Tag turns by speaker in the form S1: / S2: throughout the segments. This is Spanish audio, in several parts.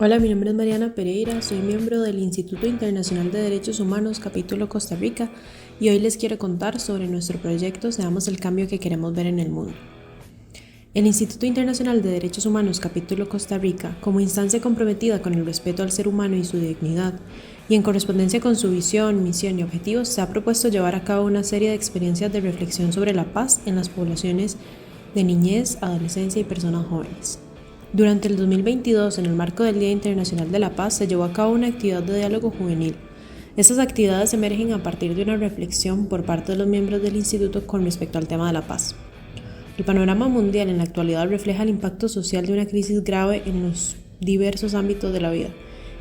S1: Hola, mi nombre es Mariana Pereira, soy miembro del Instituto Internacional de Derechos Humanos, capítulo Costa Rica, y hoy les quiero contar sobre nuestro proyecto Seamos el cambio que queremos ver en el mundo. El Instituto Internacional de Derechos Humanos, capítulo Costa Rica, como instancia comprometida con el respeto al ser humano y su dignidad, y en correspondencia con su visión, misión y objetivos, se ha propuesto llevar a cabo una serie de experiencias de reflexión sobre la paz en las poblaciones de niñez, adolescencia y personas jóvenes. Durante el 2022, en el marco del Día Internacional de la Paz, se llevó a cabo una actividad de diálogo juvenil. Estas actividades emergen a partir de una reflexión por parte de los miembros del instituto con respecto al tema de la paz. El panorama mundial en la actualidad refleja el impacto social de una crisis grave en los diversos ámbitos de la vida,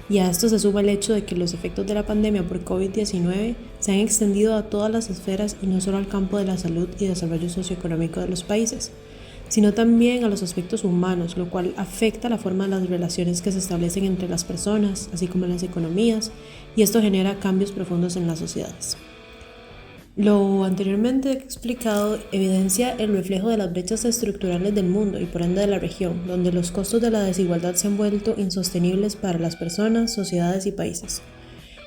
S1: y a esto se suma el hecho de que los efectos de la pandemia por COVID-19 se han extendido a todas las esferas y no solo al campo de la salud y desarrollo socioeconómico de los países, sino también a los aspectos humanos, lo cual afecta la forma de las relaciones que se establecen entre las personas, así como en las economías, y esto genera cambios profundos en las sociedades. Lo anteriormente explicado evidencia el reflejo de las brechas estructurales del mundo y por ende de la región, donde los costos de la desigualdad se han vuelto insostenibles para las personas, sociedades y países.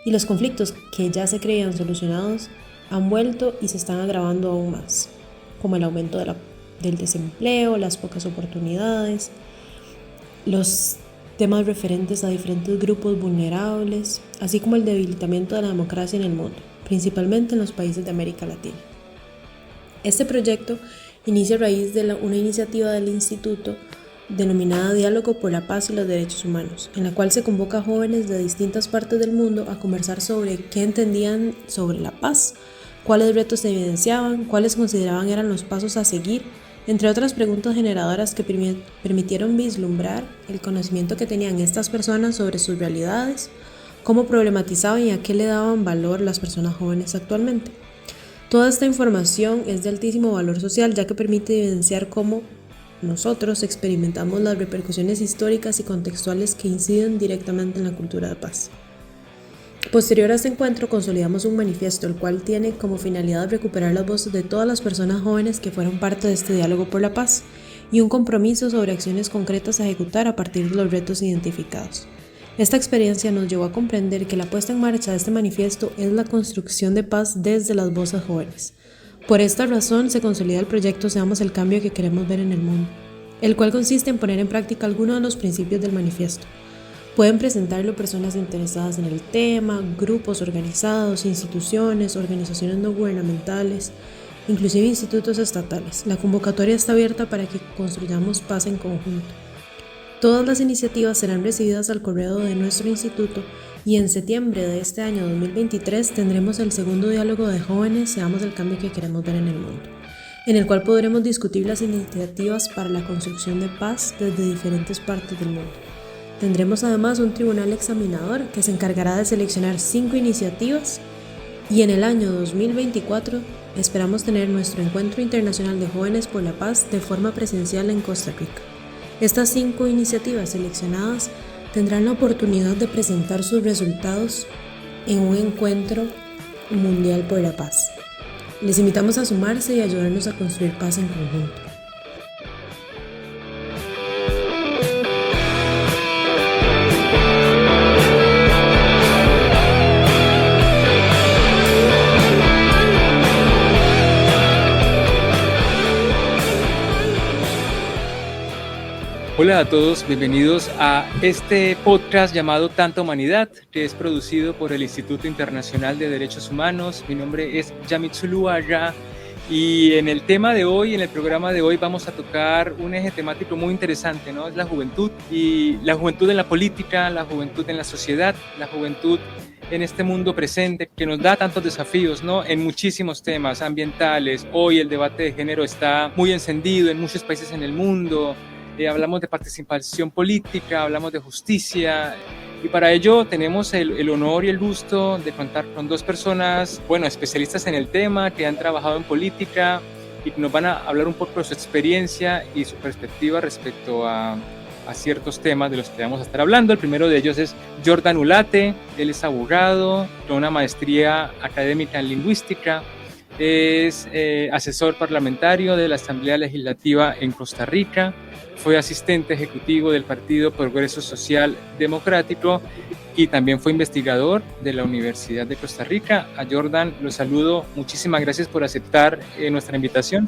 S1: Y los conflictos que ya se creían solucionados han vuelto y se están agravando aún más, como el aumento del desempleo, las pocas oportunidades, los temas referentes a diferentes grupos vulnerables, así como el debilitamiento de la democracia en el mundo, principalmente en los países de América Latina. Este proyecto inicia a raíz de una iniciativa del Instituto denominada Diálogo por la Paz y los Derechos Humanos, en la cual se convoca a jóvenes de distintas partes del mundo a conversar sobre qué entendían sobre la paz, cuáles retos se evidenciaban, cuáles consideraban eran los pasos a seguir, entre otras preguntas generadoras que permitieron vislumbrar el conocimiento que tenían estas personas sobre sus realidades, cómo problematizaban y a qué le daban valor las personas jóvenes actualmente. Toda esta información es de altísimo valor social, ya que permite evidenciar cómo nosotros experimentamos las repercusiones históricas y contextuales que inciden directamente en la cultura de paz. Posterior a este encuentro, consolidamos un manifiesto, el cual tiene como finalidad recuperar las voces de todas las personas jóvenes que fueron parte de este diálogo por la paz y un compromiso sobre acciones concretas a ejecutar a partir de los retos identificados. Esta experiencia nos llevó a comprender que la puesta en marcha de este manifiesto es la construcción de paz desde las voces jóvenes. Por esta razón se consolida el proyecto Seamos el cambio que queremos ver en el mundo, el cual consiste en poner en práctica algunos de los principios del manifiesto. Pueden presentarlo personas interesadas en el tema, grupos organizados, instituciones, organizaciones no gubernamentales, inclusive institutos estatales. La convocatoria está abierta para que construyamos paz en conjunto. Todas las iniciativas serán recibidas al correo de nuestro instituto y en septiembre de este año 2023 tendremos el segundo diálogo de jóvenes Seamos el cambio que queremos ver en el mundo, en el cual podremos discutir las iniciativas para la construcción de paz desde diferentes partes del mundo. Tendremos además un tribunal examinador que se encargará de seleccionar 5 iniciativas y en el año 2024 esperamos tener nuestro encuentro internacional de jóvenes por la paz de forma presencial en Costa Rica. Estas 5 iniciativas seleccionadas tendrán la oportunidad de presentar sus resultados en un encuentro mundial por la paz. Les invitamos a sumarse y ayudarnos a construir paz en conjunto.
S2: Hola a todos, bienvenidos a este podcast llamado Tanta Humanidad, que es producido por el Instituto Internacional de Derechos Humanos. Mi nombre es Yamit Zuluaga y en el tema de hoy, en el programa de hoy, vamos a tocar un eje temático muy interesante, ¿no? Es la juventud, y la juventud en la política, la juventud en la sociedad, la juventud en este mundo presente que nos da tantos desafíos, ¿no? En muchísimos temas ambientales. Hoy el debate de género está muy encendido en muchos países en el mundo. Hablamos de participación política, hablamos de justicia, y para ello tenemos el honor y el gusto de contar con 2 personas, especialistas en el tema, que han trabajado en política y que nos van a hablar un poco de su experiencia y su perspectiva respecto a ciertos temas de los que vamos a estar hablando. El primero de ellos es Jordan Ulate. Él es abogado con una maestría académica en lingüística. es asesor parlamentario de la Asamblea Legislativa en Costa Rica, fue asistente ejecutivo del Partido Progreso Social Democrático y también fue investigador de la Universidad de Costa Rica. A Jordan lo saludo, muchísimas gracias por aceptar nuestra invitación.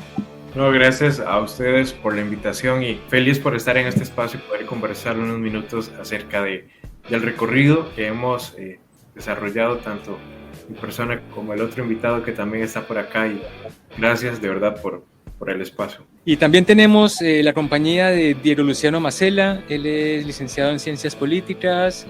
S3: No, gracias a ustedes por la invitación y feliz por estar en este espacio y poder conversar unos minutos acerca del recorrido que hemos desarrollado tanto mi persona como el otro invitado que también está por acá, y gracias de verdad por el espacio.
S2: Y también tenemos la compañía de Diego Luciano Macela. Él es licenciado en Ciencias Políticas,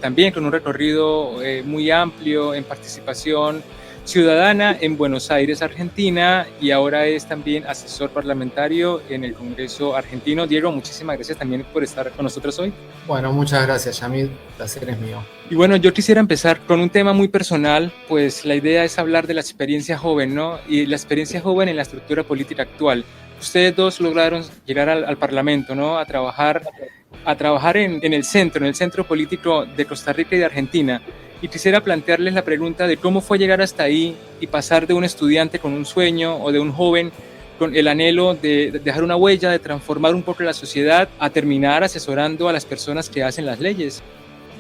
S2: también con un recorrido muy amplio en participación ciudadana en Buenos Aires, Argentina, y ahora es también asesor parlamentario en el Congreso argentino. Diego, muchísimas gracias también por estar con nosotros hoy.
S4: Bueno, muchas gracias, Yamil, el placer es mío.
S2: Y bueno, yo quisiera empezar con un tema muy personal, pues la idea es hablar de la experiencia joven, ¿no? Y la experiencia joven en la estructura política actual. Ustedes dos lograron llegar al Parlamento, ¿no? A trabajar en el centro político de Costa Rica y de Argentina. Y quisiera plantearles la pregunta de cómo fue llegar hasta ahí y pasar de un estudiante con un sueño o de un joven con el anhelo de dejar una huella, de transformar un poco la sociedad, a terminar asesorando a las personas que hacen las leyes.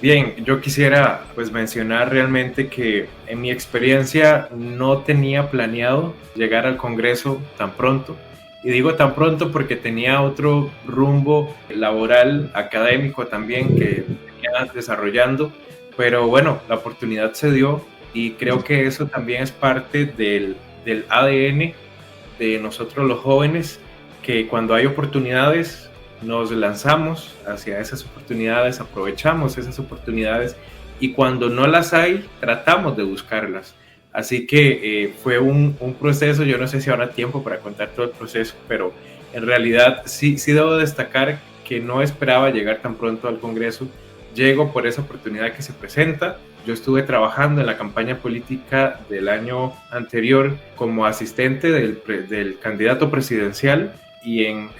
S3: Bien, yo quisiera pues mencionar realmente que en mi experiencia no tenía planeado llegar al Congreso tan pronto. Y digo tan pronto porque tenía otro rumbo laboral, académico también que venía desarrollando. Pero bueno, la oportunidad se dio y creo que eso también es parte del ADN de nosotros los jóvenes, que cuando hay oportunidades nos lanzamos hacia esas oportunidades, aprovechamos esas oportunidades y cuando no las hay, tratamos de buscarlas. Así que fue un proceso, yo no sé si habrá tiempo para contar todo el proceso, pero en realidad sí debo destacar que no esperaba llegar tan pronto al Congreso. Llego por esa oportunidad que se presenta. Yo estuve trabajando en la campaña política del año anterior como asistente del candidato presidencial y en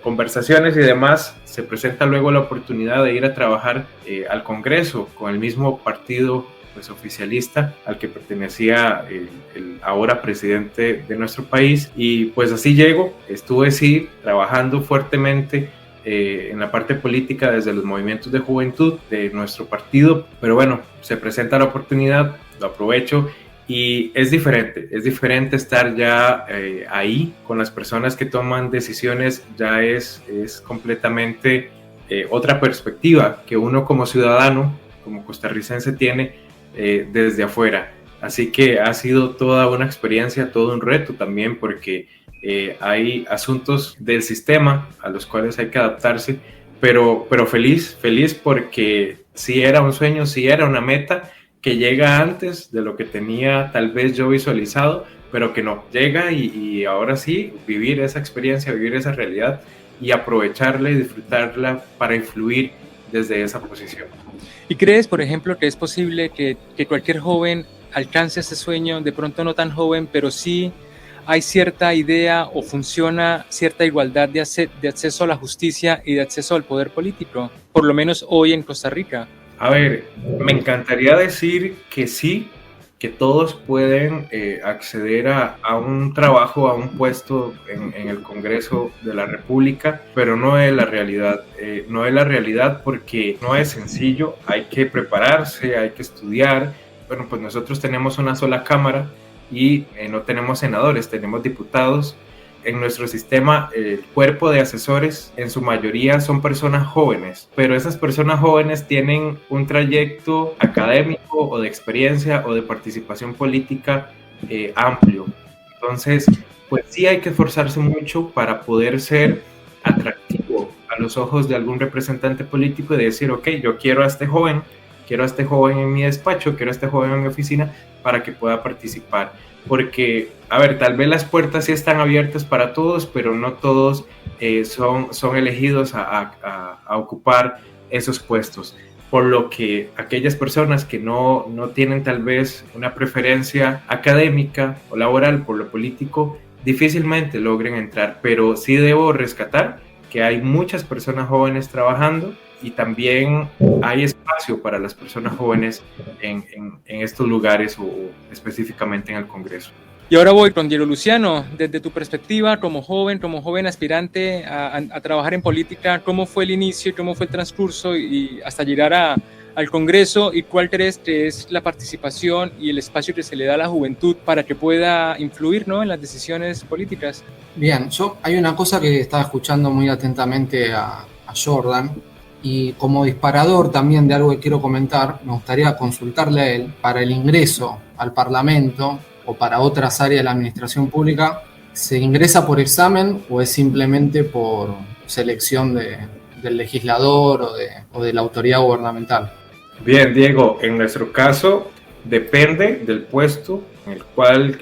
S3: conversaciones y demás se presenta luego la oportunidad de ir a trabajar al Congreso con el mismo partido pues, oficialista al que pertenecía el ahora presidente de nuestro país, y pues así llego. Estuve sí trabajando fuertemente en la parte política desde los movimientos de juventud de nuestro partido, pero bueno, se presenta la oportunidad, lo aprovecho y es diferente estar ya ahí con las personas que toman decisiones, ya es completamente otra perspectiva que uno como ciudadano, como costarricense tiene desde afuera, así que ha sido toda una experiencia, todo un reto también porque hay asuntos del sistema a los cuales hay que adaptarse, pero feliz porque sí era un sueño, sí era una meta que llega antes de lo que tenía tal vez yo visualizado, pero que no, llega y ahora sí, vivir esa experiencia, vivir esa realidad y aprovecharla y disfrutarla para influir desde esa posición.
S2: ¿Y crees, por ejemplo, que es posible que cualquier joven alcance ese sueño, de pronto no tan joven, pero sí hay cierta idea o funciona cierta igualdad de acceso a la justicia y de acceso al poder político, por lo menos hoy en Costa Rica?
S3: A ver, me encantaría decir que sí, que todos pueden acceder a un trabajo, a un puesto en el Congreso de la República, pero no es la realidad. No es la realidad porque no es sencillo, hay que prepararse, hay que estudiar. Bueno, pues nosotros tenemos una sola cámara y no tenemos senadores, tenemos diputados. En nuestro sistema, el cuerpo de asesores en su mayoría son personas jóvenes, pero esas personas jóvenes tienen un trayecto académico o de experiencia o de participación política amplio. Entonces, pues sí hay que esforzarse mucho para poder ser atractivo a los ojos de algún representante político y decir, ok, yo quiero a este joven en mi despacho, quiero a este joven en mi oficina para que pueda participar. Porque, a ver, tal vez las puertas sí están abiertas para todos, pero no todos son elegidos a ocupar esos puestos. Por lo que aquellas personas que no tienen tal vez una preferencia académica o laboral por lo político, difícilmente logren entrar. Pero sí debo rescatar que hay muchas personas jóvenes trabajando y también hay espacio para las personas jóvenes en estos lugares o específicamente en el Congreso.
S2: Y ahora voy con Diego Luciano, desde tu perspectiva como joven aspirante a trabajar en política, ¿cómo fue el inicio, cómo fue el transcurso y hasta llegar al Congreso, y cuál crees que es la participación y el espacio que se le da a la juventud para que pueda influir, ¿no?, en las decisiones políticas?
S4: Bien, hay una cosa que estaba escuchando muy atentamente a Jordan, y como disparador también de algo que quiero comentar, me gustaría consultarle a él para el ingreso al Parlamento o para otras áreas de la administración pública. ¿Se ingresa por examen o es simplemente por selección del legislador o de la autoridad gubernamental?
S3: Bien, Diego, en nuestro caso depende del puesto en el cual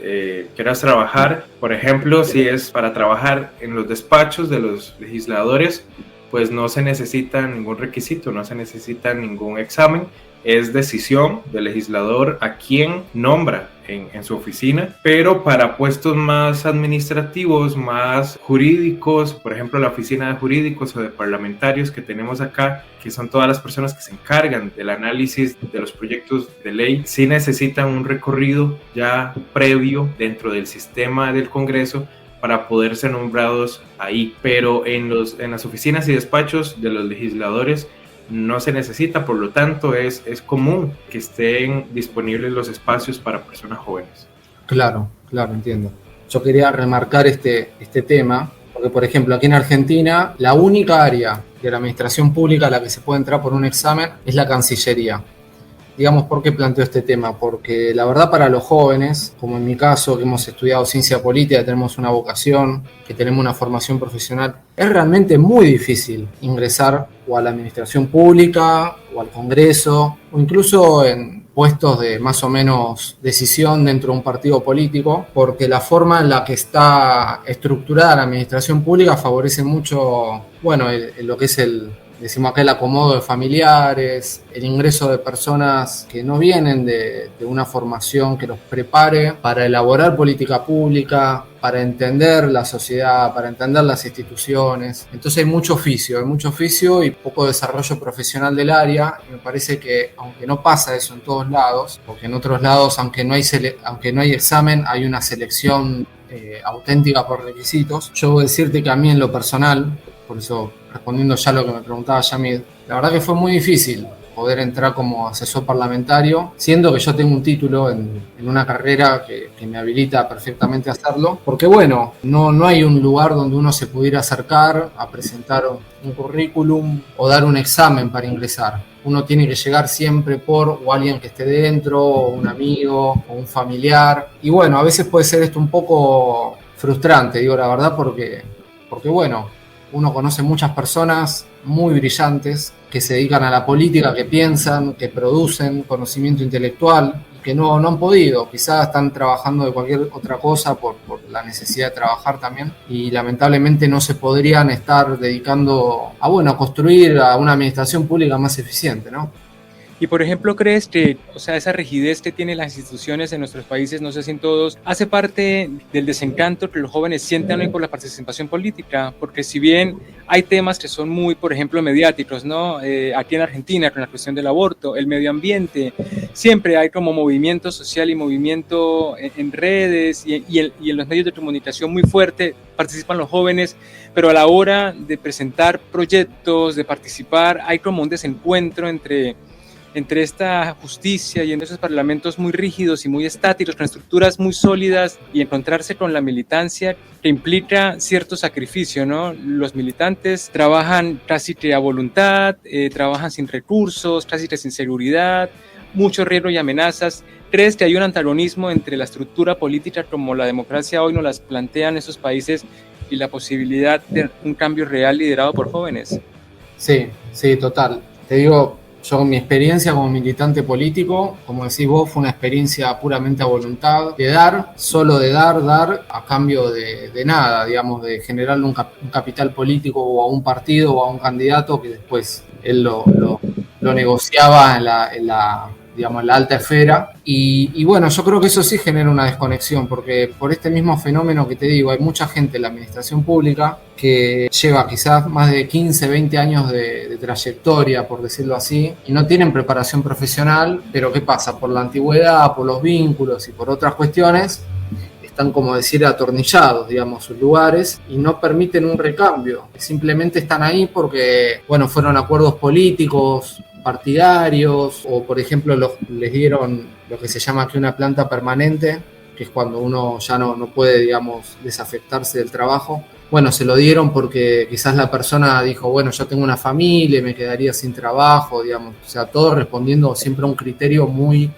S3: quieras trabajar. Por ejemplo, si es para trabajar en los despachos de los legisladores, pues no se necesita ningún requisito, no se necesita ningún examen. Es decisión del legislador a quien nombra en su oficina, pero para puestos más administrativos, más jurídicos, por ejemplo la oficina de jurídicos o de parlamentarios que tenemos acá, que son todas las personas que se encargan del análisis de los proyectos de ley, sí necesitan un recorrido ya previo dentro del sistema del Congreso para poder ser nombrados ahí, pero en las oficinas y despachos de los legisladores no se necesita, por lo tanto es común que estén disponibles los espacios para personas jóvenes.
S4: Claro, entiendo. Yo quería remarcar este tema, porque por ejemplo aquí en Argentina la única área de la administración pública a la que se puede entrar por un examen es la Cancillería. Digamos, ¿por qué planteo este tema? Porque la verdad para los jóvenes, como en mi caso, que hemos estudiado ciencia política, tenemos una vocación, que tenemos una formación profesional, es realmente muy difícil ingresar o a la administración pública o al Congreso o incluso en puestos de más o menos decisión dentro de un partido político, porque la forma en la que está estructurada la administración pública favorece mucho, bueno, lo que es decimos acá, el acomodo de familiares, el ingreso de personas que no vienen de una formación que los prepare para elaborar política pública, para entender la sociedad, para entender las instituciones. Entonces hay mucho oficio y poco desarrollo profesional del área. Y me parece que, aunque no pasa eso en todos lados, porque en otros lados, aunque no hay examen, hay una selección auténtica por requisitos. Yo voy a decirte que a mí en lo personal, por eso respondiendo ya a lo que me preguntaba Yamid, la verdad que fue muy difícil poder entrar como asesor parlamentario, siendo que yo tengo un título en una carrera que me habilita perfectamente a hacerlo, porque bueno, no hay un lugar donde uno se pudiera acercar a presentar un currículum o dar un examen para ingresar. Uno tiene que llegar siempre o alguien que esté dentro, o un amigo, o un familiar, y bueno, a veces puede ser esto un poco frustrante, digo la verdad, porque bueno, uno conoce muchas personas muy brillantes que se dedican a la política, que piensan, que producen conocimiento intelectual y que no han podido. Quizás están trabajando de cualquier otra cosa por la necesidad de trabajar también y lamentablemente no se podrían estar dedicando a construir a una administración pública más eficiente, ¿no?
S2: Y por ejemplo, ¿crees que, esa rigidez que tienen las instituciones en nuestros países, no sé si en todos, hace parte del desencanto que los jóvenes sientan hoy por la participación política? Porque si bien hay temas que son muy, por ejemplo, mediáticos, ¿no? Aquí en Argentina, con la cuestión del aborto, el medio ambiente, siempre hay como movimiento social y movimiento en redes y en los medios de comunicación muy fuerte, participan los jóvenes, pero a la hora de presentar proyectos, de participar, hay como un desencuentro entre esta justicia y en esos parlamentos muy rígidos y muy estáticos, con estructuras muy sólidas, y encontrarse con la militancia que implica cierto sacrificio, ¿no? Los militantes trabajan casi que a voluntad, trabajan sin recursos, casi que sin seguridad, mucho riesgo y amenazas. ¿Crees que hay un antagonismo entre la estructura política como la democracia hoy nos las plantean esos países y la posibilidad de un cambio real liderado por jóvenes?
S4: Sí, total. Te digo, yo mi experiencia como militante político, como decís vos, fue una experiencia puramente a voluntad, de dar, solo de dar a cambio de nada, digamos, de generarle un capital político o a un partido o a un candidato que después él lo negociaba en la alta esfera. Y bueno, yo creo que eso sí genera una desconexión, porque por este mismo fenómeno que te digo, hay mucha gente en la administración pública que lleva quizás más de 15, 20 años de trayectoria, por decirlo así, y no tienen preparación profesional, pero ¿qué pasa? Por la antigüedad, por los vínculos y por otras cuestiones, están, como decir, atornillados, digamos, sus lugares y no permiten un recambio. Simplemente están ahí porque, bueno, fueron acuerdos políticos, partidarios, o por ejemplo les dieron lo que se llama aquí una planta permanente, que es cuando uno ya no puede, digamos, desafectarse del trabajo. Bueno, se lo dieron porque quizás la persona dijo, bueno, yo tengo una familia, me quedaría sin trabajo, digamos. O sea, todo respondiendo siempre a un criterio muy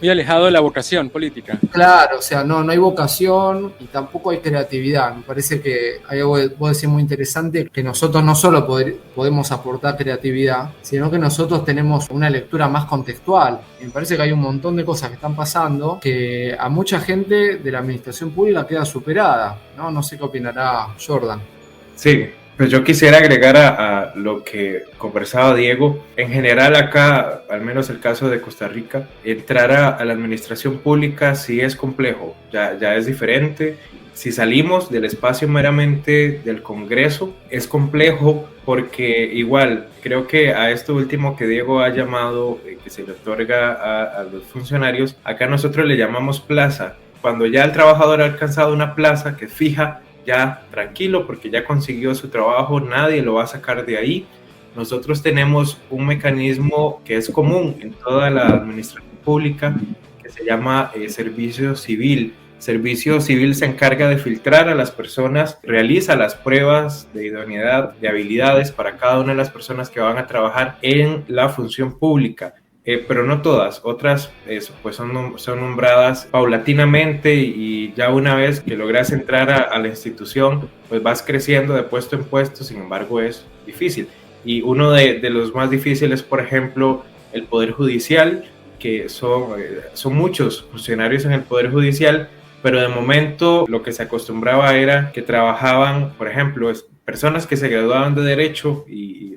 S2: alejado de la vocación política.
S4: claro. O sea, no hay vocación y tampoco hay creatividad. Me parece que hay algo que vos decís muy interesante, que nosotros no solo podemos aportar creatividad, sino que nosotros tenemos una lectura más contextual. Y me parece que hay un montón de cosas que están pasando que a mucha gente de la administración pública queda superada, ¿no? No sé qué opinará Jordan.
S3: Sí, pues yo quisiera agregar a lo que conversaba Diego. En general acá, al menos el caso de Costa Rica, entrar a la administración pública sí es complejo, ya es diferente. Si salimos del espacio meramente del Congreso, es complejo porque igual creo que a esto último que Diego ha llamado, que se le otorga a los funcionarios, acá nosotros le llamamos plaza. Cuando ya el trabajador ha alcanzado una plaza que fija, ya tranquilo porque ya consiguió su trabajo, nadie lo va a sacar de ahí. Nosotros tenemos un mecanismo que es común en toda la administración pública que se llama servicio civil. Servicio civil se encarga de filtrar a las personas, realiza las pruebas de idoneidad, de habilidades para cada una de las personas que van a trabajar en la función pública. Pero no todas, otras pues son nombradas paulatinamente y ya una vez que logras entrar a la institución, pues vas creciendo de puesto en puesto, sin embargo es difícil. Y uno de los más difíciles, por ejemplo, el Poder Judicial, que son muchos funcionarios en el Poder Judicial, pero de momento lo que se acostumbraba era que trabajaban, por ejemplo, personas que se graduaban de Derecho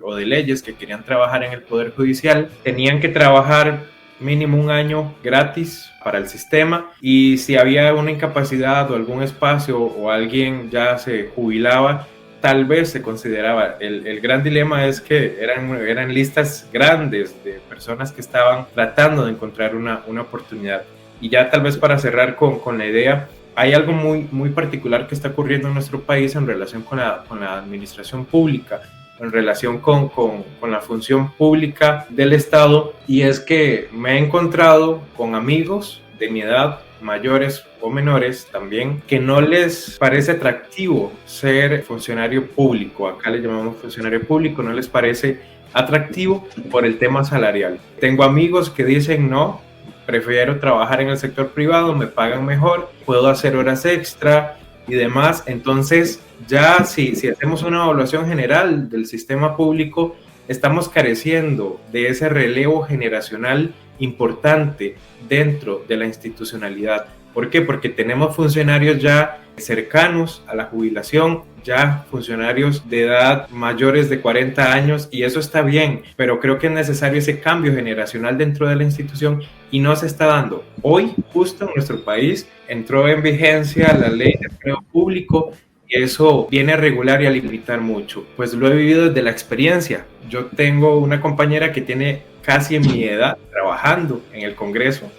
S3: o de Leyes que querían trabajar en el Poder Judicial, tenían que trabajar mínimo un año gratis para el sistema y si había una incapacidad o algún espacio o alguien ya se jubilaba, tal vez se consideraba. El gran dilema es que eran listas grandes de personas que estaban tratando de encontrar una oportunidad. Y ya tal vez para cerrar con la idea, hay algo muy particular que está ocurriendo en nuestro país en relación con la administración pública, en relación con la función pública del Estado, y es que me he encontrado con amigos de mi edad, mayores o menores también, que no les parece atractivo ser funcionario público. Acá le llamamos funcionario público, no les parece atractivo por el tema salarial. Tengo amigos que dicen no, prefiero trabajar en el sector privado, me pagan mejor, puedo hacer horas extra y demás. Entonces ya si hacemos una evaluación general del sistema público, estamos careciendo de ese relevo generacional importante dentro de la institucionalidad. ¿Por qué? Porque tenemos funcionarios ya cercanos a la jubilación, ya funcionarios de edad mayores de 40 años, y eso está bien, pero creo que es necesario ese cambio generacional dentro de la institución y no se está dando. Hoy, justo en nuestro país, entró en vigencia la ley de empleo público y eso viene a regular y a limitar mucho. Pues lo he vivido desde la experiencia. Yo tengo una compañera que tiene casi mi edad trabajando en el Congreso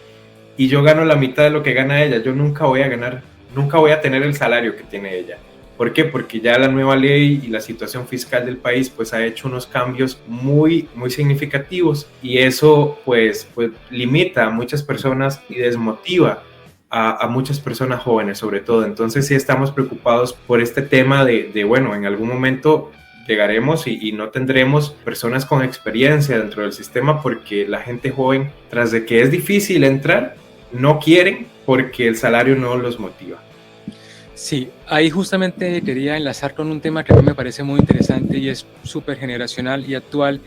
S3: y yo gano la mitad de lo que gana ella. Yo nunca voy a tener el salario que tiene ella. ¿Por qué? Porque ya la nueva ley y la situación fiscal del país pues ha hecho unos cambios muy significativos y eso pues limita a muchas personas y desmotiva a muchas personas jóvenes sobre todo. Entonces sí estamos preocupados por este tema de bueno, en algún momento llegaremos y no tendremos personas con experiencia dentro del sistema porque la gente joven, tras de que es difícil entrar, no quieren porque el salario no los motiva.
S2: Sí, ahí justamente quería enlazar con un tema que a mí me parece muy interesante y es súper generacional y actual,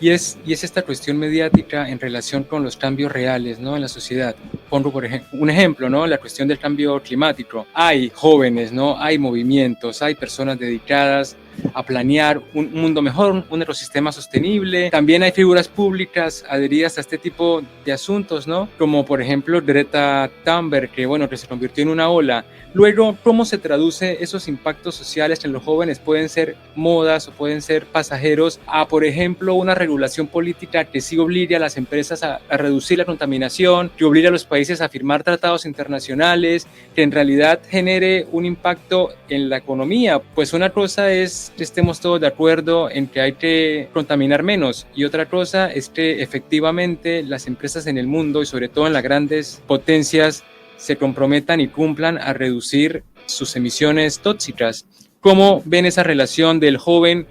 S2: y es esta cuestión mediática en relación con los cambios reales, ¿no?, en la sociedad. Pongo por ejemplo, un ejemplo, ¿no?, la cuestión del cambio climático. Hay jóvenes, ¿no?, hay movimientos, hay personas dedicadas a planear un mundo mejor, un ecosistema sostenible. También hay figuras públicas adheridas a este tipo de asuntos, ¿no? Como por ejemplo Greta Thunberg, que se convirtió en una ola. Luego, ¿cómo se traduce esos impactos sociales en los jóvenes? Pueden ser modas o pueden ser pasajeros a, por ejemplo, una regulación política que sí obligue a las empresas a reducir la contaminación, que obligue a los países a firmar tratados internacionales, que en realidad genere un impacto en la economía. Pues una cosa es que estemos todos de acuerdo en que hay que contaminar menos y otra cosa es que efectivamente las empresas en el mundo y sobre todo en las grandes potencias se comprometan y cumplan a reducir sus emisiones tóxicas. ¿Cómo ven esa relación del joven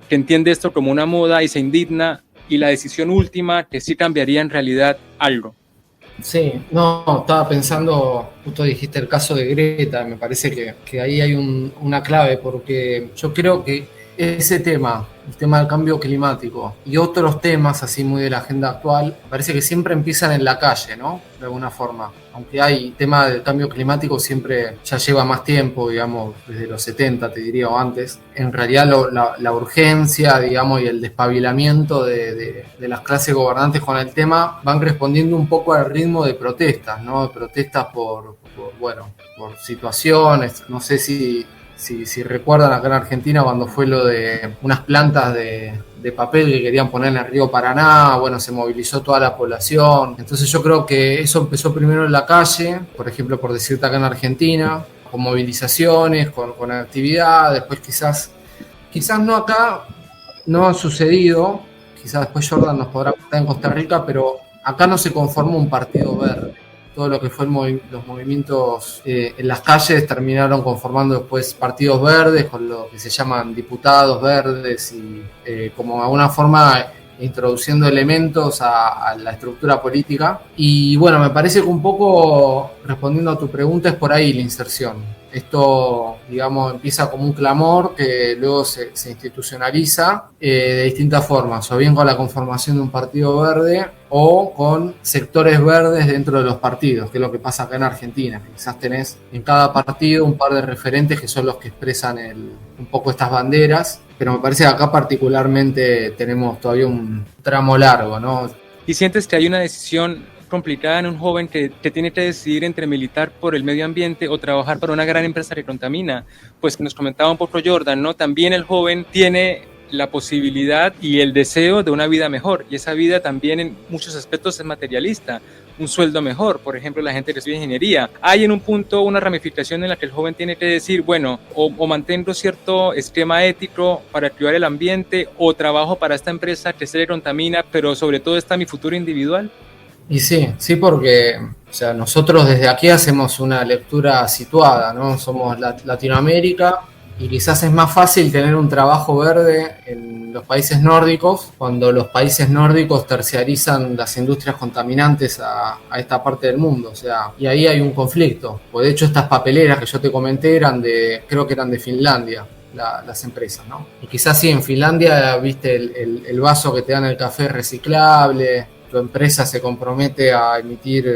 S2: que entiende esto como una moda y se indigna y la decisión última que sí cambiaría en realidad algo?
S4: Sí, no, estaba pensando, justo dijiste el caso de Greta, me parece que ahí hay una clave, porque yo creo que ese tema, el tema del cambio climático y otros temas así muy de la agenda actual, parece que siempre empiezan en la calle, ¿no? De alguna forma. Aunque hay tema del cambio climático siempre ya lleva más tiempo, digamos, desde los 70 te diría o antes. En realidad la urgencia, digamos, y el despabilamiento de las clases gobernantes con el tema van respondiendo un poco al ritmo de protestas, ¿no? De protestas por situaciones, no sé si recuerdan acá en Argentina cuando fue lo de unas plantas de papel que querían poner en el río Paraná, se movilizó toda la población. Entonces yo creo que eso empezó primero en la calle, por ejemplo, por decirte acá en Argentina, con movilizaciones, con actividad, después quizás no acá, no ha sucedido, quizás después Jordan nos podrá contar en Costa Rica, pero acá no se conformó un partido verde. Todo lo que fue los movimientos en las calles terminaron conformando después partidos verdes, con lo que se llaman diputados verdes y como de alguna forma introduciendo elementos a la estructura política. Y me parece que un poco respondiendo a tu pregunta es por ahí la inserción. Esto, empieza como un clamor que luego se institucionaliza de distintas formas, o bien con la conformación de un partido verde o con sectores verdes dentro de los partidos, que es lo que pasa acá en Argentina. Quizás tenés en cada partido un par de referentes que son los que expresan un poco estas banderas, pero me parece que acá particularmente tenemos todavía un tramo largo, ¿no?
S2: ¿Y sientes que hay una decisión complicada en un joven que tiene que decidir entre militar por el medio ambiente o trabajar para una gran empresa que contamina? Pues que nos comentaba un poco Jordan, ¿no? También el joven tiene la posibilidad y el deseo de una vida mejor, y esa vida también en muchos aspectos es materialista. Un sueldo mejor, por ejemplo, la gente que estudia ingeniería. Hay en un punto una ramificación en la que el joven tiene que decir, o mantengo cierto esquema ético para cuidar el ambiente, o trabajo para esta empresa que se le contamina, pero sobre todo está mi futuro individual.
S4: Y sí, porque nosotros desde aquí hacemos una lectura situada, ¿no? Somos Latinoamérica y quizás es más fácil tener un trabajo verde en los países nórdicos cuando los países nórdicos terciarizan las industrias contaminantes a esta parte del mundo, y ahí hay un conflicto. Pues de hecho estas papeleras que yo te comenté creo que eran de Finlandia. Las empresas, ¿no? Y quizás sí, en Finlandia, viste, el vaso que te dan el café reciclable, tu empresa se compromete a emitir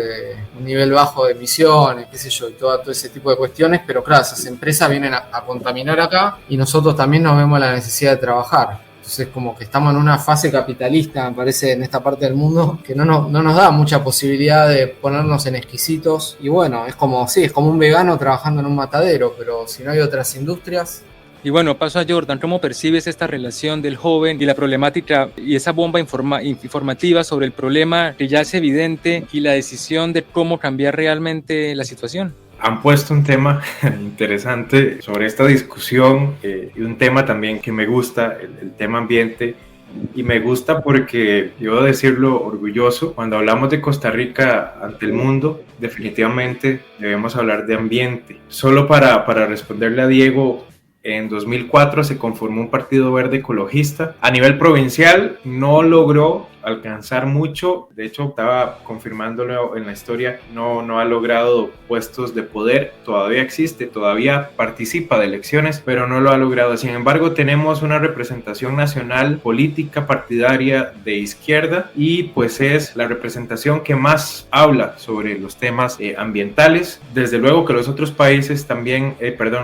S4: un nivel bajo de emisiones, qué sé yo, y todo ese tipo de cuestiones, pero claro, esas empresas vienen a contaminar acá y nosotros también nos vemos la necesidad de trabajar. Entonces como que estamos en una fase capitalista, me parece, en esta parte del mundo, que no nos da mucha posibilidad de ponernos en exquisitos. Y es como un vegano trabajando en un matadero, pero si no hay otras industrias.
S2: Y paso a Jordan. ¿Cómo percibes esta relación del joven y la problemática y esa bomba informativa sobre el problema que ya es evidente y la decisión de cómo cambiar realmente la situación?
S3: Han puesto un tema interesante sobre esta discusión y un tema también que me gusta, el tema ambiente. Y me gusta porque, debo decirlo orgulloso, cuando hablamos de Costa Rica ante el mundo, definitivamente debemos hablar de ambiente. Solo para responderle a Diego, en 2004 se conformó un partido verde ecologista. A nivel provincial no logró alcanzar mucho, de hecho estaba confirmándolo en la historia, no ha logrado puestos de poder, todavía existe, todavía participa de elecciones, pero no lo ha logrado. Sin embargo, tenemos una representación nacional política partidaria de izquierda y pues es la representación que más habla sobre los temas ambientales. Desde luego que los otros países también,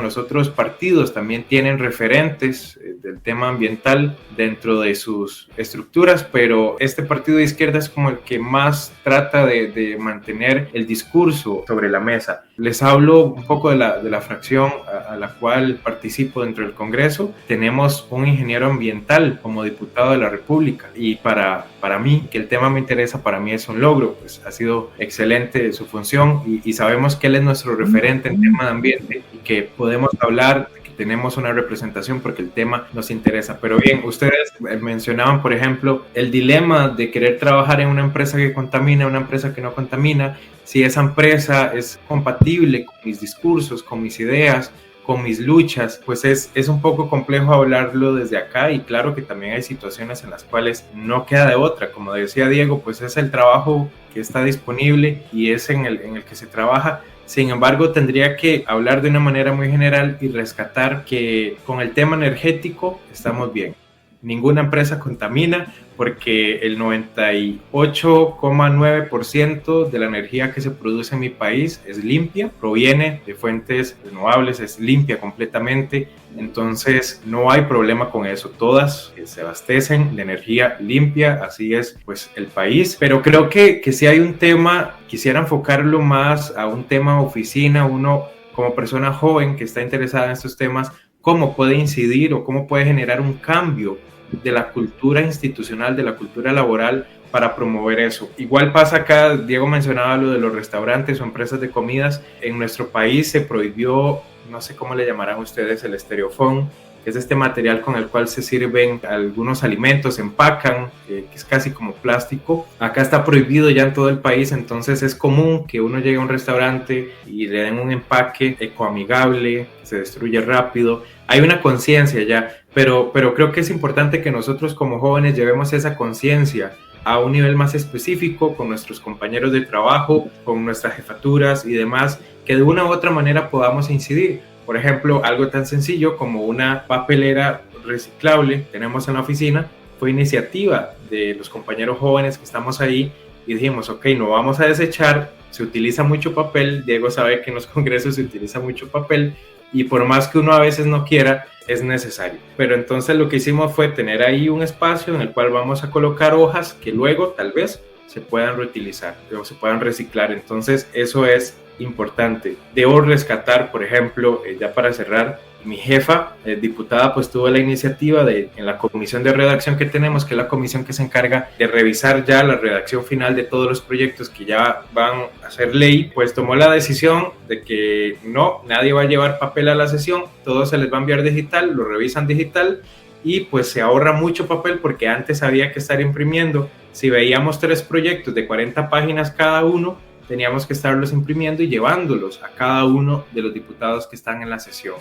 S3: los otros partidos también tienen referentes del tema ambiental dentro de sus estructuras, pero este partido de izquierda es como el que más trata de mantener el discurso sobre la mesa. Les hablo un poco de la fracción a la cual participo dentro del Congreso. Tenemos un ingeniero ambiental como diputado de la República, y para mí, que el tema me interesa, para mí es un logro, pues ha sido excelente su función y sabemos que él es nuestro referente en tema de ambiente y que podemos hablar, que tenemos una representación porque el tema nos interesa. Pero bien, ustedes mencionaban, por ejemplo, el dilema de querer trabajar en una empresa que contamina, una empresa que no contamina, si esa empresa es compatible con mis discursos, con mis ideas, con mis luchas. Pues es un poco complejo hablarlo desde acá, y claro que también hay situaciones en las cuales no queda de otra. Como decía Diego, pues es el trabajo que está disponible y es en el que se trabaja. Sin embargo, tendría que hablar de una manera muy general y rescatar que con el tema energético estamos bien. Ninguna empresa contamina porque el 98,9% de la energía que se produce en mi país es limpia, proviene de fuentes renovables, es limpia completamente. Entonces no hay problema con eso, todas se abastecen de energía limpia, así es pues el país. Pero creo que si hay un tema, quisiera enfocarlo más a un tema oficina, uno como persona joven que está interesada en estos temas, cómo puede incidir o cómo puede generar un cambio de la cultura institucional, de la cultura laboral para promover eso. Igual pasa acá, Diego mencionaba lo de los restaurantes o empresas de comidas. En nuestro país se prohibió, no sé cómo le llamarán ustedes, el estereofón, que es este material con el cual se sirven algunos alimentos, empacan, que es casi como plástico. Acá está prohibido ya en todo el país, entonces es común que uno llegue a un restaurante y le den un empaque ecoamigable, que se destruye rápido. Hay una conciencia ya, pero creo que es importante que nosotros como jóvenes llevemos esa conciencia a un nivel más específico con nuestros compañeros de trabajo, con nuestras jefaturas y demás, que de una u otra manera podamos incidir. Por ejemplo, algo tan sencillo como una papelera reciclable tenemos en la oficina, fue iniciativa de los compañeros jóvenes que estamos ahí y dijimos, ok, no vamos a desechar, se utiliza mucho papel, Diego sabe que en los congresos se utiliza mucho papel y por más que uno a veces no quiera, es necesario. Pero entonces lo que hicimos fue tener ahí un espacio en el cual vamos a colocar hojas que luego tal vez se puedan reutilizar o se puedan reciclar. Entonces eso es importante. Debo rescatar, por ejemplo, ya para cerrar, mi jefa, diputada, pues tuvo la iniciativa en la comisión de redacción que tenemos, que es la comisión que se encarga de revisar ya la redacción final de todos los proyectos que ya van a ser ley, pues tomó la decisión de que no, nadie va a llevar papel a la sesión, todo se les va a enviar digital, lo revisan digital y pues se ahorra mucho papel porque antes había que estar imprimiendo. Si veíamos 3 proyectos de 40 páginas cada uno, teníamos que estarlos imprimiendo y llevándolos a cada uno de los diputados que están en la sesión.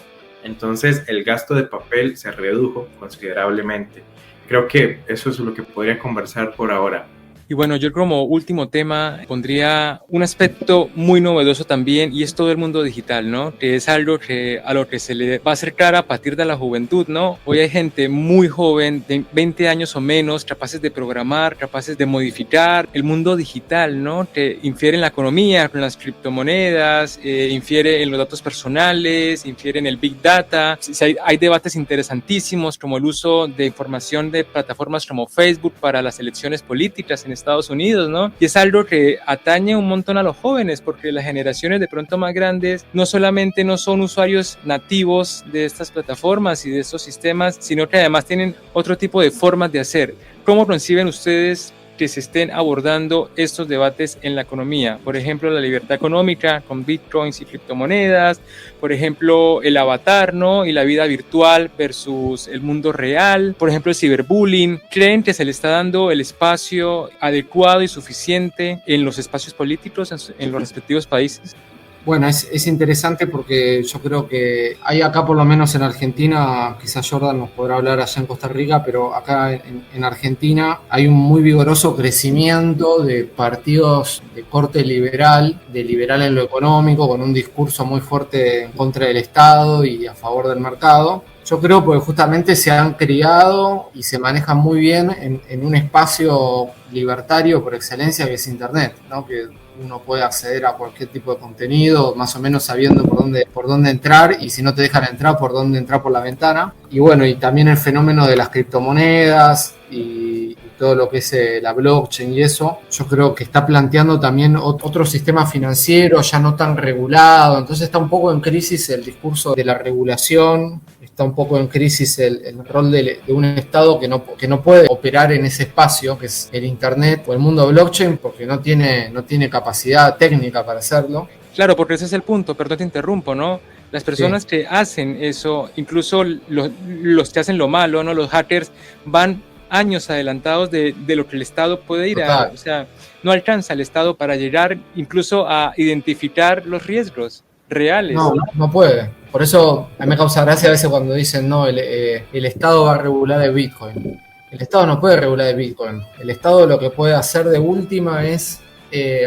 S3: Entonces el gasto de papel se redujo considerablemente. Creo que eso es lo que podría conversar por ahora.
S2: Y bueno, yo como último tema pondría un aspecto muy novedoso también, y es todo el mundo digital, ¿no? Que es algo a lo que se le va a acercar a partir de la juventud, ¿no? Hoy hay gente muy joven, de 20 años o menos, capaces de programar, capaces de modificar el mundo digital, ¿no? Que infiere en la economía, con las criptomonedas, infiere en los datos personales, infiere en el Big Data. Hay debates interesantísimos como el uso de información de plataformas como Facebook para las elecciones políticas en Estados Unidos, ¿no? Y es algo que atañe un montón a los jóvenes, porque las generaciones de pronto más grandes no solamente no son usuarios nativos de estas plataformas y de estos sistemas, sino que además tienen otro tipo de formas de hacer. ¿Cómo conciben ustedes que se estén abordando estos debates en la economía? Por ejemplo, la libertad económica con bitcoins y criptomonedas, por ejemplo, el avatar, ¿no? Y la vida virtual versus el mundo real, por ejemplo, el ciberbullying. ¿Creen que se le está dando el espacio adecuado y suficiente en los espacios políticos en los respectivos países?
S4: Bueno, es interesante porque yo creo que hay acá, por lo menos en Argentina, quizás Jordan nos podrá hablar allá en Costa Rica, pero acá en Argentina hay un muy vigoroso crecimiento de partidos de corte liberal, de liberal en lo económico, con un discurso muy fuerte en contra del Estado y a favor del mercado. Yo creo porque justamente se han criado y se manejan muy bien en un espacio libertario por excelencia que es Internet, ¿no? Que uno puede acceder a cualquier tipo de contenido, más o menos sabiendo por dónde entrar, y si no te dejan entrar, por dónde entrar por la ventana. Y bueno, y también el fenómeno de las criptomonedas y todo lo que es la blockchain y eso, yo creo que está planteando también otro sistema financiero ya no tan regulado. Entonces está un poco en crisis el discurso de la regulación, está un poco en crisis el rol de un Estado que no puede operar en ese espacio que es el Internet o el mundo blockchain, porque no tiene capacidad técnica para hacerlo.
S2: Claro, porque ese es el punto, perdón te interrumpo, ¿no? Las personas que hacen eso, incluso los que hacen lo malo, ¿no? Los hackers van años adelantados de lo que el Estado puede ir a, o sea, no alcanza el Estado para llegar incluso a identificar los riesgos reales.
S4: No puede. Por eso a mí me causa gracia a veces cuando dicen, no, el Estado va a regular el Bitcoin. El Estado no puede regular el Bitcoin. El Estado lo que puede hacer de última es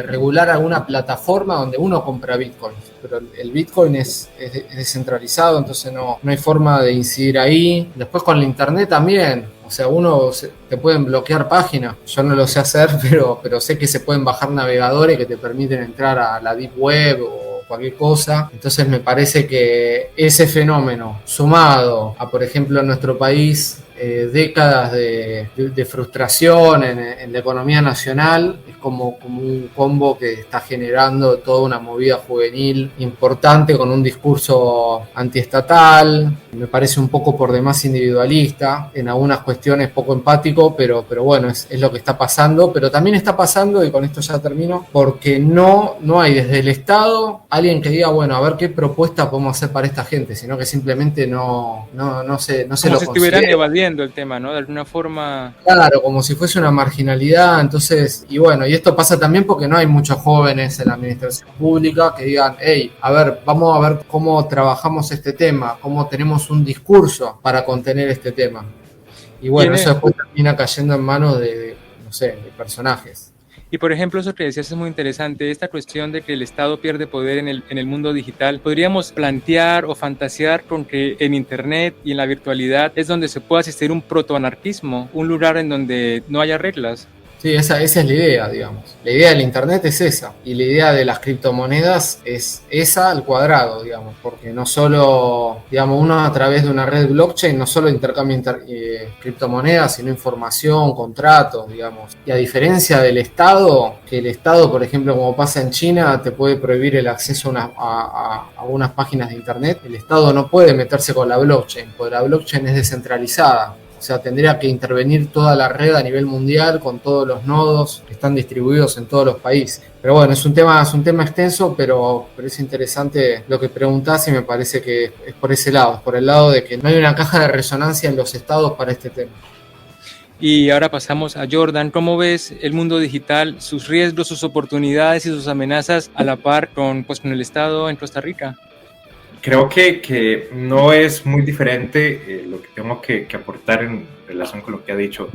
S4: regular alguna plataforma donde uno compra Bitcoin. Pero el Bitcoin es descentralizado, entonces no hay forma de incidir ahí. Después con el Internet también. O sea, te pueden bloquear páginas. Yo no lo sé hacer, pero sé que se pueden bajar navegadores que te permiten entrar a la Deep Web o cualquier cosa. Entonces me parece que ese fenómeno, sumado a, por ejemplo, en nuestro país, décadas de frustración en la economía nacional, es como un combo que está generando toda una movida juvenil importante con un discurso antiestatal. Me parece un poco por demás individualista, en algunas cuestiones poco empático, pero bueno, es lo que está pasando. Pero también está pasando, y con esto ya termino, porque no hay desde el Estado alguien que diga, bueno, a ver qué propuesta podemos hacer para esta gente, sino que simplemente no se lo
S2: como si estuvieran
S4: considera.
S2: evadiendo el tema, ¿no? De alguna forma.
S4: Claro, como si fuese una marginalidad. Entonces, y bueno, y esto pasa también porque no hay muchos jóvenes en la administración pública que digan, hey, a ver, vamos a ver cómo trabajamos este tema, cómo tenemos un discurso para contener este tema. Y bueno, eso después termina cayendo en manos de personajes.
S2: Y por ejemplo, eso que decías es muy interesante, esta cuestión de que el Estado pierde poder en el mundo digital. ¿Podríamos plantear o fantasear con que en Internet y en la virtualidad es donde se puede asistir un protoanarquismo, un lugar en donde no haya reglas?
S4: Sí, esa es la idea, digamos. La idea del Internet es esa, y la idea de las criptomonedas es esa al cuadrado, digamos, porque no solo, digamos, uno a través de una red blockchain no solo intercambia criptomonedas, sino información, contratos, digamos. Y a diferencia del Estado, que el Estado, por ejemplo, como pasa en China, te puede prohibir el acceso a unas páginas de Internet, el Estado no puede meterse con la blockchain, porque la blockchain es descentralizada. O sea, tendría que intervenir toda la red a nivel mundial con todos los nodos que están distribuidos en todos los países. Pero bueno, es un tema extenso, pero es interesante lo que preguntás, y me parece que es por ese lado, es por el lado de que no hay una caja de resonancia en los estados para este tema.
S2: Y ahora pasamos a Jordan. ¿Cómo ves el mundo digital, sus riesgos, sus oportunidades y sus amenazas a la par con el Estado en Costa Rica?
S3: Creo que no es muy diferente lo que tengo que aportar en relación con lo que ha dicho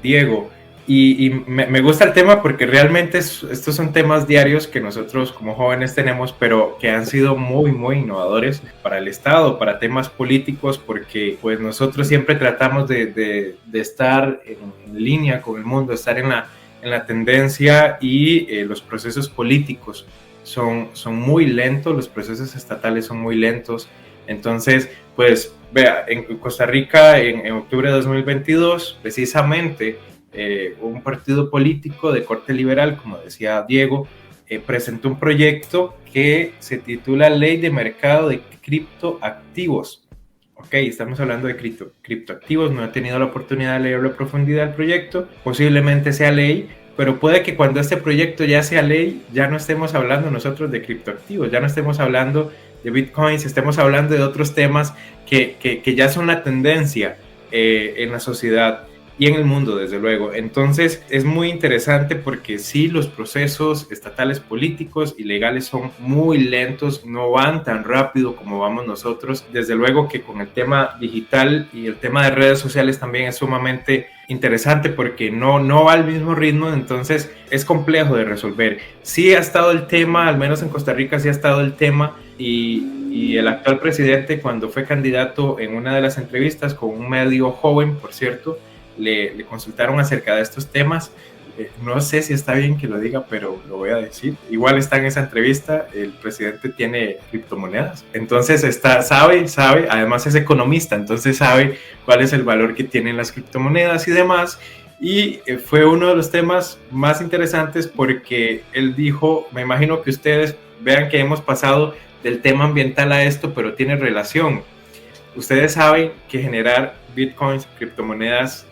S3: Diego. Y me gusta el tema porque realmente estos son temas diarios que nosotros como jóvenes tenemos, pero que han sido muy, muy innovadores para el Estado, para temas políticos, porque pues nosotros siempre tratamos de estar en línea con el mundo, estar en la tendencia, y los procesos políticos son muy lentos, los procesos estatales son muy lentos. Entonces, pues, vea, en Costa Rica en octubre de 2022, precisamente, un partido político de corte liberal, como decía Diego, presentó un proyecto que se titula Ley de Mercado de Criptoactivos. Ok, estamos hablando de criptoactivos, no he tenido la oportunidad de leerlo a profundidad el proyecto, posiblemente sea ley, pero puede que cuando este proyecto ya sea ley, ya no estemos hablando nosotros de criptoactivos, ya no estemos hablando de bitcoins, estemos hablando de otros temas que ya son la tendencia en la sociedad y en el mundo, desde luego. Entonces es muy interesante porque sí, los procesos estatales, políticos y legales son muy lentos, no van tan rápido como vamos nosotros. Desde luego que con el tema digital y el tema de redes sociales también es sumamente interesante porque no va al mismo ritmo, entonces es complejo de resolver. Sí ha estado el tema, al menos en Costa Rica sí ha estado el tema, y el actual presidente, cuando fue candidato, en una de las entrevistas con un medio joven, por cierto, le consultaron acerca de estos temas, no sé si está bien que lo diga, pero lo voy a decir. Igual está en esa entrevista, el presidente tiene criptomonedas, entonces sabe, además es economista, entonces sabe cuál es el valor que tienen las criptomonedas y demás. Y fue uno de los temas más interesantes porque él dijo, me imagino que ustedes vean que hemos pasado del tema ambiental a esto, pero tiene relación. Ustedes saben que generar bitcoins, criptomonedas,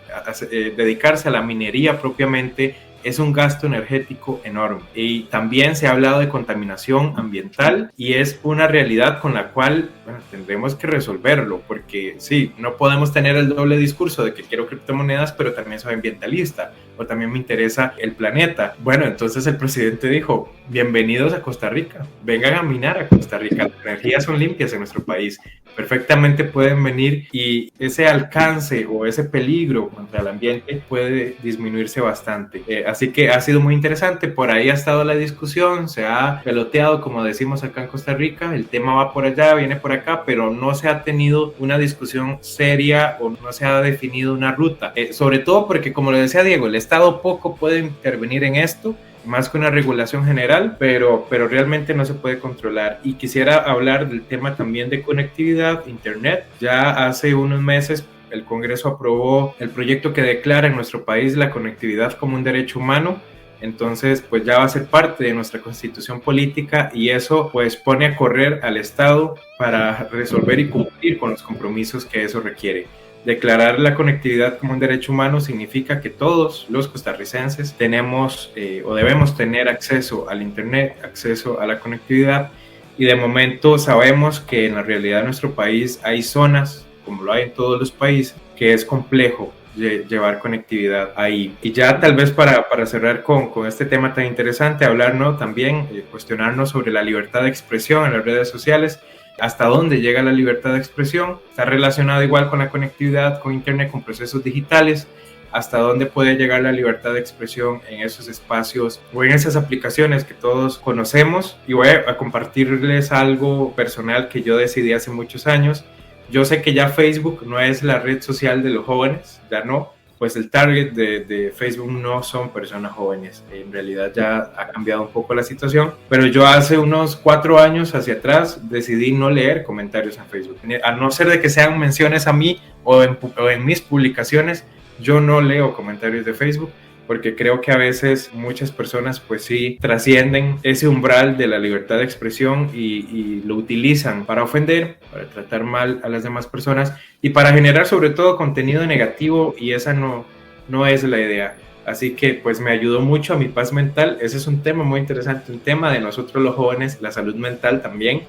S3: dedicarse a la minería propiamente es un gasto energético enorme. Y también se ha hablado de contaminación ambiental y es una realidad con la cual tendremos que resolverlo, porque sí, no podemos tener el doble discurso de que quiero criptomonedas, pero también soy ambientalista o también me interesa el planeta. Bueno, entonces el presidente dijo, bienvenidos a Costa Rica, vengan a minar a Costa Rica, las energías son limpias en nuestro país, perfectamente pueden venir y ese alcance o ese peligro contra el ambiente puede disminuirse bastante. Así que ha sido muy interesante, por ahí ha estado la discusión, se ha peloteado, como decimos acá en Costa Rica, el tema va por allá, viene por acá, pero no se ha tenido una discusión seria o no se ha definido una ruta, sobre todo porque, como lo decía Diego, el Estado poco puede intervenir en esto, más que una regulación general, pero realmente no se puede controlar. Y quisiera hablar del tema también de conectividad, internet. Ya hace unos meses el Congreso aprobó el proyecto que declara en nuestro país la conectividad como un derecho humano. Entonces, pues ya va a ser parte de nuestra constitución política y eso pues pone a correr al Estado para resolver y cumplir con los compromisos que eso requiere. Declarar la conectividad como un derecho humano significa que todos los costarricenses tenemos o debemos tener acceso al internet, acceso a la conectividad, y de momento sabemos que en la realidad de nuestro país hay zonas, como lo hay en todos los países, que es complejo llevar conectividad ahí. Y ya tal vez para cerrar con este tema tan interesante, hablar, ¿no? También cuestionarnos sobre la libertad de expresión en las redes sociales. ¿Hasta dónde llega la libertad de expresión? Está relacionado igual con la conectividad, con internet, con procesos digitales. ¿Hasta dónde puede llegar la libertad de expresión en esos espacios o en esas aplicaciones que todos conocemos? Y voy a compartirles algo personal que yo decidí hace muchos años. Yo sé que ya Facebook no es la red social de los jóvenes, ya no. Pues el target de Facebook no son personas jóvenes. En realidad ya ha cambiado un poco la situación. Pero yo hace unos 4 años hacia atrás decidí no leer comentarios en Facebook. A no ser de que sean menciones a mí o en mis publicaciones, yo no leo comentarios de Facebook, porque creo que a veces muchas personas pues sí trascienden ese umbral de la libertad de expresión y lo utilizan para ofender, para tratar mal a las demás personas y para generar sobre todo contenido negativo, y esa no es la idea. Así que pues me ayudó mucho a mi paz mental. Ese es un tema muy interesante, un tema de nosotros los jóvenes, la salud mental también,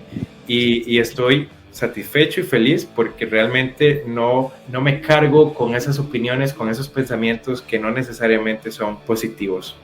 S3: y estoy satisfecho y feliz porque realmente no me cargo con esas opiniones, con esos pensamientos que no necesariamente son positivos.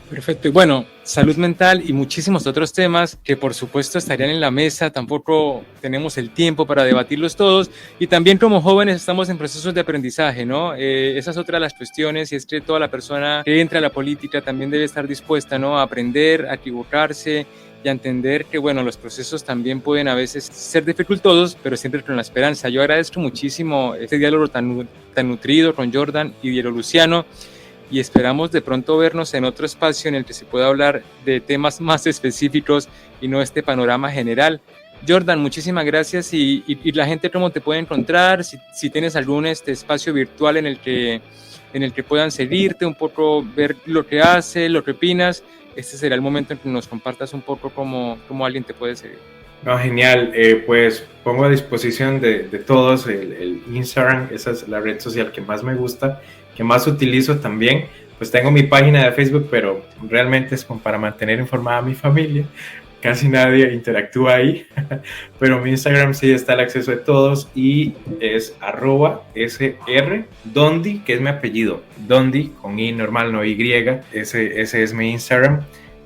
S2: Perfecto. Y bueno, salud mental y muchísimos otros temas que por supuesto estarían en la mesa, tampoco tenemos el tiempo para debatirlos todos, y también como jóvenes estamos en procesos de aprendizaje, ¿no? Esa es otra de las cuestiones, y es que toda la persona que entra a la política también debe estar dispuesta, ¿no? A aprender, a equivocarse y a entender que, bueno, los procesos también pueden a veces ser dificultosos, pero siempre con la esperanza. Yo agradezco muchísimo este diálogo tan nutrido con Jordan y Diego Luciano, y esperamos de pronto vernos en otro espacio en el que se pueda hablar de temas más específicos y no este panorama general. Jordan, muchísimas gracias, y la gente, ¿cómo te puede encontrar? Si tienes algún espacio virtual en el que puedan seguirte, un poco ver lo que haces, lo que opinas, este será el momento en que nos compartas un poco cómo alguien te puede seguir.
S3: No, genial, pues pongo a disposición de todos el Instagram. Esa es la red social que más me gusta, que más utilizo también. Pues tengo mi página de Facebook, pero realmente es como para mantener informada a mi familia. Casi nadie interactúa ahí, pero mi Instagram sí está al acceso de todos y es @sr_dondi, que es mi apellido, Dondi, con I normal, no Y, ese es mi Instagram,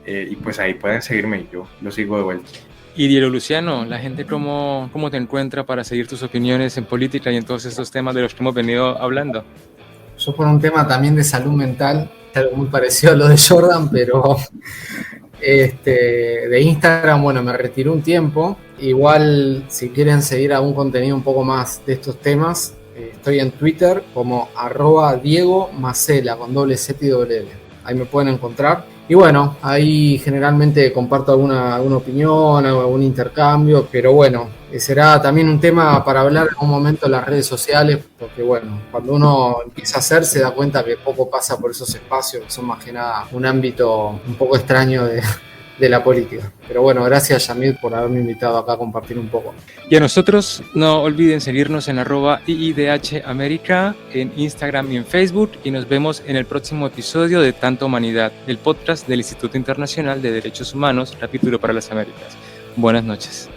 S3: y pues ahí pueden seguirme, yo lo sigo de vuelta.
S2: Y Diego Luciano, la gente cómo te encuentra para seguir tus opiniones en política y en todos estos temas de los que hemos venido hablando.
S4: Yo por un tema también de salud mental, algo muy parecido a lo de Jordan, pero de Instagram, bueno, me retiré un tiempo. Igual, si quieren seguir algún contenido un poco más de estos temas, estoy en Twitter como @Diego Macela, con doble Z y doble L. ahí me pueden encontrar. Y bueno, ahí generalmente comparto alguna opinión, algún intercambio, pero bueno, será también un tema para hablar en un momento en las redes sociales, porque bueno, cuando uno empieza a hacer se da cuenta que poco pasa por esos espacios, que son más que nada un ámbito un poco extraño de la política. Pero bueno, gracias Yamil por haberme invitado acá a compartir un poco.
S2: Y a nosotros no olviden seguirnos en @IIDHamerica en Instagram y en Facebook, y nos vemos en el próximo episodio de Tanta Humanidad, el podcast del Instituto Internacional de Derechos Humanos, capítulo para las Américas. Buenas noches.